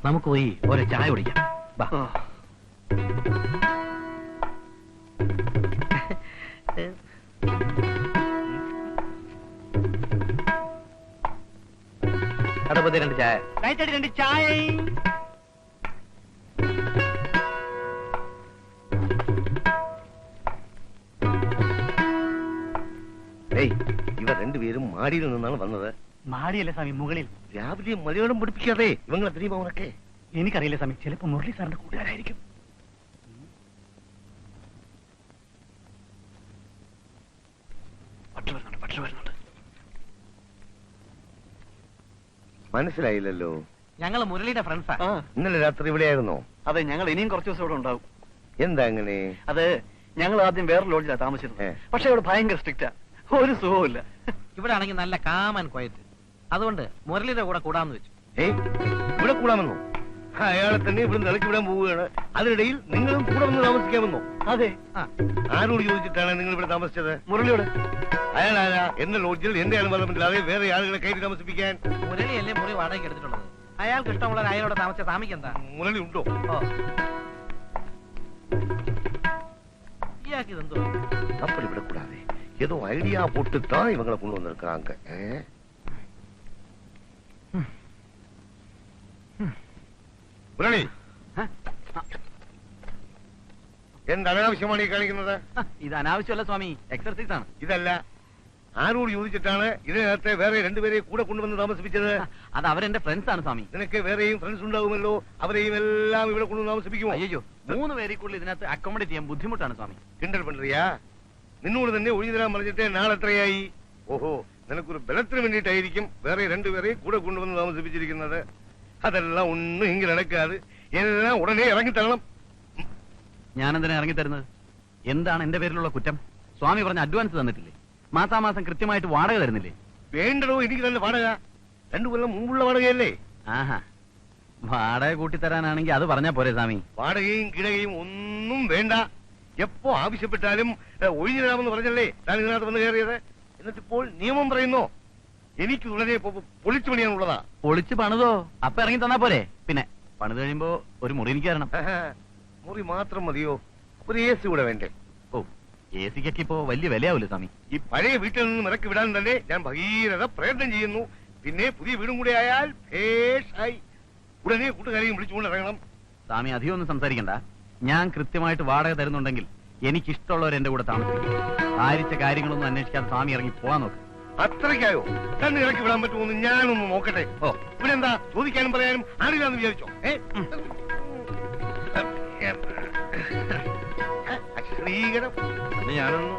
നമുക്ക് പോയി ഓരോ ചായ കുടിക്കാം. അടുപ്പത്തെ 2 ചായ. ലൈറ്റടി 2 ചായ. ഇവർ രണ്ടുപേരും മാടിയിൽ നിന്നാണ് വന്നത്. മാടിയല്ലേ സ്വാമി, മുകളിൽ. രാവിലെ മലയാളം പഠിപ്പിക്കാതെ ഇവങ്ങൾ എത്രയും അവനൊക്കെ എനിക്കറിയില്ല സ്വാമി, ചിലപ്പോ മുരളി സാറിന്റെ കൂട്ടുകാരായിരിക്കും. മനസ്സിലായില്ലല്ലോ. ഞങ്ങൾ മുരളിയുടെ ഫ്രണ്ട്സാ. ഇന്നലെ രാത്രി ഇവിടെയായിരുന്നോ? അതെ, ഞങ്ങൾ ഇനിയും കുറച്ച് ദിവസം ഇവിടെ ഉണ്ടാവും. എന്താ അങ്ങനെ? അത് ഞങ്ങൾ ആദ്യം വേറെ ലോഡ്ജിലാണ് താമസിച്ചത്. പക്ഷെ ഇവിടെ ഭയങ്കര സ്ട്രിക്റ്റാ, ഒരു സുഖവുമില്ല. ഇവിടെ ആണെങ്കിൽ നല്ല കാമൻ ക്വയറ്റ്. അതുകൊണ്ട് മുരളിയുടെ കൂടെ കൂടാന്ന് വെച്ചു. ഇവിടെ കൂടാമെന്നോ? അയാളെ തന്നെ ഇവിടെ നിലയ്ക്ക് വിടാൻ പോവുകയാണ്. അതിനിടയിൽ നിങ്ങളും കൂടെ വന്ന് താമസിക്കാമെന്നോ? അതെ. ആരോട് ചോദിച്ചിട്ടാണ് നിങ്ങൾ ഇവിടെ താമസിച്ചത്? മുരളിയോട്. അയാളാരാ എന്റെ ലോഡ്ജിൽ എന്റെ അനുബന്ധമില്ലാതെ വേറെ ആളുകളെ കയറി താമസിപ്പിക്കാൻ? മുരളിയല്ലേ മുറി വാടകയ്ക്ക് എടുത്തിട്ടുള്ളത്. അയാൾക്ക് ഇഷ്ടമുള്ള അയാളോട് താമസിച്ച സ്വാമിക്ക് എന്താ? മുരളി ഉണ്ടോ? ഇയാൾക്ക് ഇതെന്തോ அப்படி விடக்கூடாது. ஏதோ ஐடியா போட்டுத்தான் இவங்களை கொண்டு வந்திருக்காங்க. മുരളി, എന്ത് അനാവശ്യമാണ് ഈ കാണിക്കുന്നത്? ഇത് അനാവശ്യമല്ല സ്വാമി, എക്സർസൈസ് ആണ്. ഇതല്ല, ആരോട് ചോദിച്ചിട്ടാണ് ഇതിനകത്തെ വേറെ രണ്ടുപേരെ കൂടെ കൊണ്ടുവന്ന് താമസിപ്പിച്ചത്? അത് അവരെന്റെ ഫ്രണ്ട്സ് ആണ് സ്വാമി. നിനക്ക് വേറെയും ഫ്രണ്ട്സ് ഉണ്ടാവുമല്ലോ, അവരെയും എല്ലാം ഇവിടെ കൊണ്ടുവന്ന് താമസിപ്പിക്കുമോ? അയ്യോ, 3 പേരെക്കുള്ളിൽ ഇതിനകത്ത് അക്കോമഡേറ്റ് ചെയ്യാൻ ബുദ്ധിമുട്ടാണ് സ്വാമി. കിണ്ടൽ പண்றியா? നിന്നോട് തന്നെ ഒഴിഞ്ഞു തരാൻ പറഞ്ഞിട്ട് നാളെത്രയായി? ഓഹോ, നിനക്കൊരു ബലത്തിന് വേണ്ടിയിട്ടായിരിക്കും വേറെ രണ്ടുപേരെ കൂടെ കൊണ്ടുവന്ന് താമസിപ്പിച്ചിരിക്കുന്നത്. അതെല്ലാം ഒന്നും ഇങ്ങനെ നടക്കാതെ എല്ലാം ഉടനെ ഇറങ്ങിത്തരണം. ഞാനെന്തിനാ ഇറങ്ങിത്തരുന്നത്? എന്താണ് എന്റെ പേരിലുള്ള കുറ്റം? സ്വാമി പറഞ്ഞ അഡ്വാൻസ് തന്നിട്ടില്ലേ? മാസാമാസം കൃത്യമായിട്ട് വാടക തരുന്നില്ലേ? വേണ്ടടോ, എനിക്ക് തന്നെ വാടക. 2 കൊല്ലം മുമ്പുള്ള വാടകയല്ലേ? ആഹാ, വാടക കൂട്ടിത്തരാനാണെങ്കിൽ അത് പറഞ്ഞാ പോരെ സ്വാമി? വാടകയും കിടകയും ഒന്നും വേണ്ട. എപ്പോ ആവശ്യപ്പെട്ടാലും ഒഴിഞ്ഞു തരാമെന്ന് പറഞ്ഞല്ലേ ഞാൻ ഇതിനകത്ത് വന്ന് കയറിയത്. എന്നിട്ടിപ്പോൾ നിയമം പറയുന്നോ? എനിക്ക് വളരെ പൊളിച്ചു പണിയാനുള്ളതാ. പൊളിച്ച് പണിതോ? അപ്പൊ ഇറങ്ങി തന്നാ പോരെ? പിന്നെ പണിത് കഴിയുമ്പോ ഒരു മുറി എനിക്ക് തരണം. മുറി മാത്രം മതിയോ? ഒരു AC കൂടെ വേണ്ടേ? ഓ, AC-ക്കൊക്കെ ഇപ്പോ വലിയ വിലയാവൂല്ലേ സ്വാമി? ഈ പഴയ വീട്ടിൽ നിന്ന് ഇറക്കി വിടാൻ തന്നെ ഞാൻ ഭഗീരഥ പ്രയത്നം ചെയ്യുന്നു. പിന്നെ പുതിയ വീടും കൂടെ ആയാൽ ഭേഷായി. ഉടനെ കൂട്ടുകാരെയും വിളിച്ചുകൊണ്ട് ഇറങ്ങണം. സ്വാമി അധികം ഒന്നും സംസാരിക്കണ്ട. ഞാൻ കൃത്യമായിട്ട് വാടക തരുന്നുണ്ടെങ്കിൽ എനിക്കിഷ്ടമുള്ളവർ എന്റെ കൂടെ താമസിക്കും. ആരിച്ച കാര്യങ്ങളൊന്നും അന്വേഷിക്കാതെ സ്വാമി ഇറങ്ങി പോകാൻ നോക്ക്. അത്രയ്ക്കായോ? തന്നെ ഇറക്കി വിടാൻ പറ്റുമോന്ന് ഞാനൊന്ന് നോക്കട്ടെ. ഓ, ഇവിടെ എന്താ ചോദിക്കാനും പറയാനും ആളില്ലാന്ന് വിചാരിച്ചോ? ശ്രീകരം ഞാനൊന്ന്